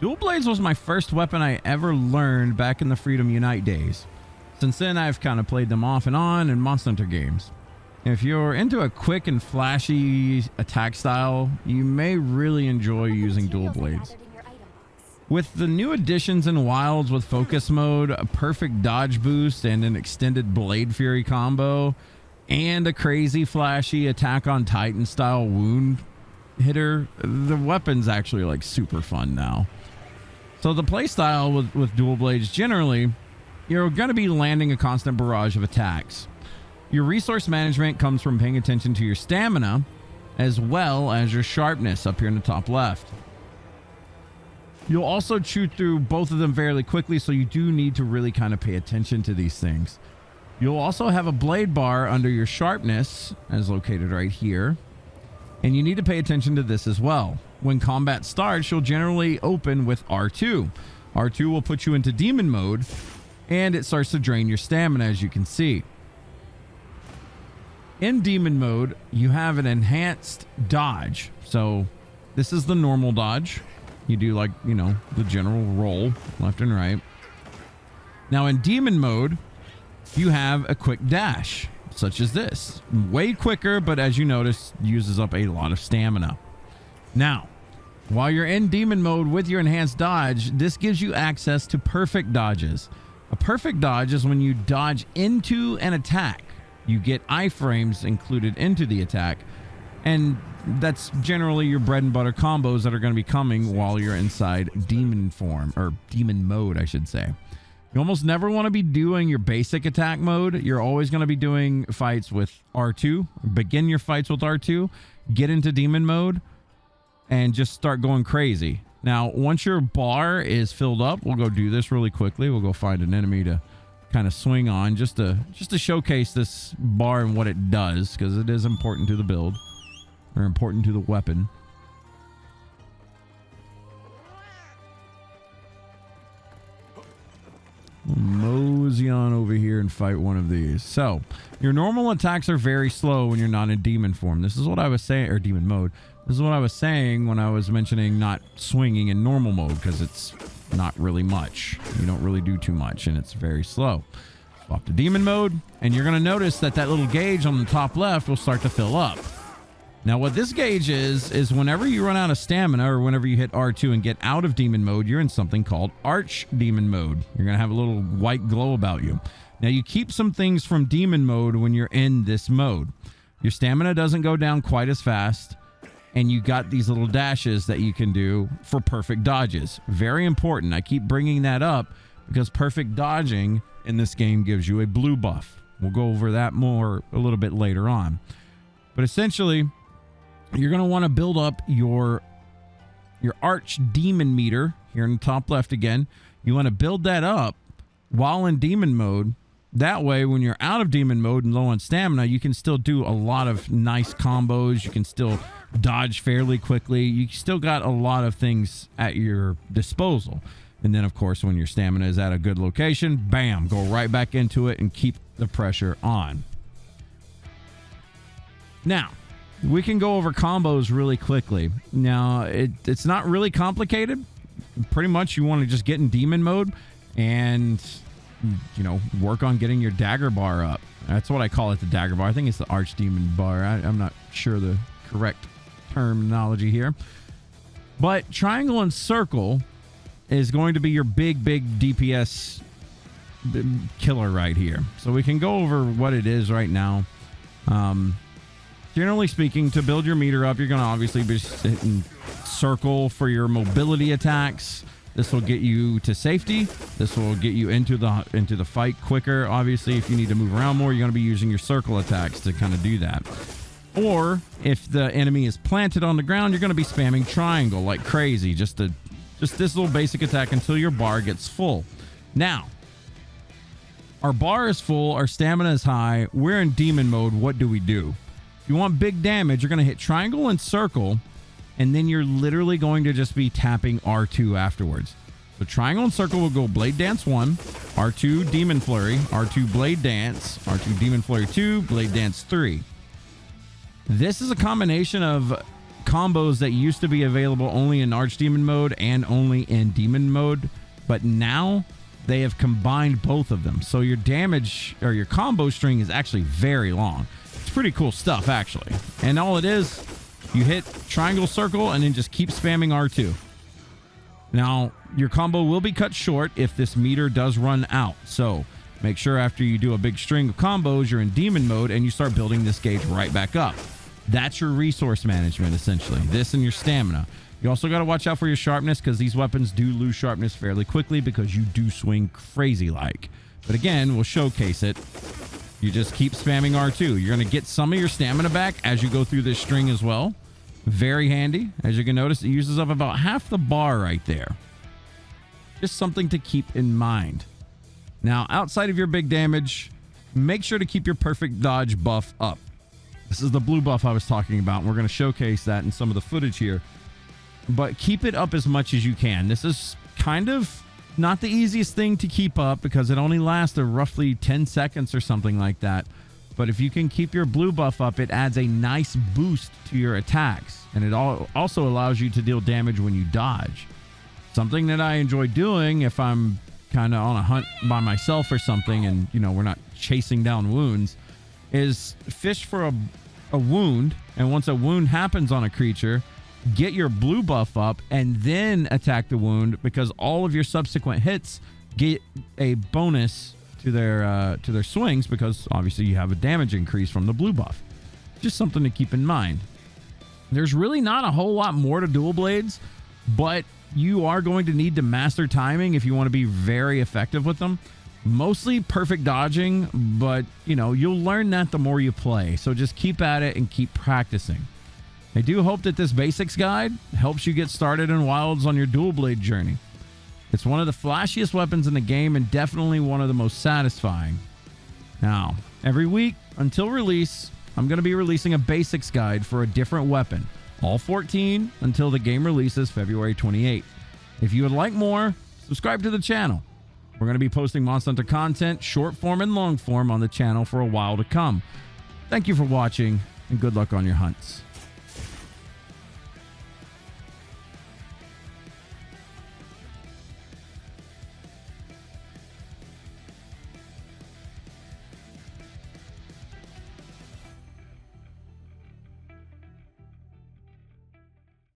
Dual Blades was my first weapon I ever learned back in the Freedom Unite days. Since then, I've kind of played them off and on in Monster Hunter games. If you're into a quick and flashy attack style, you may really enjoy using Dual Blades. With the new additions in Wilds with Focus Mode, a perfect dodge boost, and an extended Blade Fury combo, and a crazy flashy Attack on Titan style wound hitter, the weapon's actually like super fun now. So the playstyle with Dual Blades, generally, you're going to be landing a constant barrage of attacks. Your resource management comes from paying attention to your stamina as well as your sharpness up here in the top left. You'll also chew through both of them fairly quickly, so you do need to really kind of pay attention to these things. You'll also have a blade bar under your sharpness, as located right here, and you need to pay attention to this as well. When combat starts, you'll generally open with R2. R2 will put you into demon mode, and it starts to drain your stamina, as you can see. In demon mode, you have an enhanced dodge. So this is the normal dodge. You do, like, you know, the general roll left and right. Now in demon mode, you have a quick dash, such as this. Way quicker, but as you notice, uses up a lot of stamina. Now, while you're in demon mode with your enhanced dodge, this gives you access to perfect dodges. A perfect dodge is when you dodge into an attack. You get iframes included into the attack, and that's generally your bread and butter combos that are going to be coming while you're inside demon form, or demon mode, I should say. You almost never want to be doing your basic attack mode. You're always going to be doing fights with R2. Begin your fights with R2, get into demon mode, and just start going crazy. Now, once your bar is filled up, we'll go do this really quickly. We'll go find an enemy to kind of swing on just to showcase this bar and what it does, because it is important to the build, or important to the weapon. We'll mosey on over here and fight one of these. So your normal attacks are very slow when you're not in demon form. This is what I was saying, or demon mode. This is what I was saying when I was mentioning not swinging in normal mode, because it's not really much. You don't really do too much, and it's very slow. Swap to demon mode, and you're going to notice that that little gauge on the top left will start to fill up. Now, what this gauge is whenever you run out of stamina, or whenever you hit R2 and get out of demon mode, you're in something called arch demon mode. You're going to have a little white glow about you. Now, you keep some things from demon mode when you're in this mode. Your stamina doesn't go down quite as fast, and you got these little dashes that you can do for perfect dodges. Very important. I keep bringing that up because perfect dodging in this game gives you a blue buff. We'll go over that more a little bit later on. But essentially, you're going to want to build up your arch demon meter here in the top left again. You want to build that up while in demon mode. That way, when you're out of demon mode and low on stamina, you can still do a lot of nice combos. You can still dodge fairly quickly. You still got a lot of things at your disposal. And then, of course, when your stamina is at a good location, bam, go right back into it and keep the pressure on. Now, we can go over combos really quickly. Now, it's not really complicated. Pretty much, you want to just get in demon mode and, you know, work on getting your dagger bar up. That's what I call it, the dagger bar. I think it's the archdemon bar. I'm not sure the correct terminology here. But triangle and circle is going to be your big DPS killer right here. So we can go over what it is right now. Generally speaking, to build your meter up, you're going to obviously be hitting circle for your mobility attacks. This will get you to safety. This will get you into the fight quicker. Obviously, if you need to move around more, you're going to be using your circle attacks to kind of do that. Or if the enemy is planted on the ground, you're going to be spamming triangle like crazy. Just this little basic attack until your bar gets full. Now, our bar is full. Our stamina is high. We're in demon mode. What do we do? If you want big damage, you're going to hit triangle and circle, and then you're literally going to just be tapping R2 afterwards. So triangle and circle will go Blade Dance 1, R2 Demon Flurry, R2 Blade Dance, R2 Demon Flurry 2, Blade Dance 3. This is a combination of combos that used to be available only in Archdemon mode and only in Demon mode, but now they have combined both of them. So your damage or your combo string is actually very long. It's pretty cool stuff, actually. And all it is, you hit triangle, circle, and then just keep spamming R2. Now, your combo will be cut short if this meter does run out. So make sure after you do a big string of combos, you're in Demon mode and you start building this gauge right back up. That's your resource management, essentially. This and your stamina. You also got to watch out for your sharpness, because these weapons do lose sharpness fairly quickly because you do swing crazy like. But again, we'll showcase it. You just keep spamming R2. You're going to get some of your stamina back as you go through this string as well. Very handy. As you can notice, it uses up about half the bar right there. Just something to keep in mind. Now, outside of your big damage, make sure to keep your perfect dodge buff up. This is the blue buff I was talking about, and we're going to showcase that in some of the footage here. But keep it up as much as you can. This is kind of not the easiest thing to keep up because it only lasts roughly 10 seconds or something like that. But if you can keep your blue buff up, it adds a nice boost to your attacks. And it also allows you to deal damage when you dodge. Something that I enjoy doing if I'm kind of on a hunt by myself or something and, you know, we're not chasing down wounds, is fish for a wound, and once a wound happens on a creature, get your blue buff up and then attack the wound, because all of your subsequent hits get a bonus to their swings, because obviously you have a damage increase from the blue buff. Just something to keep in mind. There's really not a whole lot more to dual blades, but you are going to need to master timing if you want to be very effective with them. Mostly perfect dodging, but, you know, you'll learn that the more you play. So just keep at it and keep practicing. I do hope that this basics guide helps you get started in Wilds on your dual blade journey. It's one of the flashiest weapons in the game and definitely one of the most satisfying. Now, every week until release, I'm going to be releasing a basics guide for a different weapon. All 14 until the game releases February 28th. If you would like more, subscribe to the channel. We're going to be posting Monster Hunter content, short form and long form, on the channel for a while to come. Thank you for watching, and good luck on your hunts.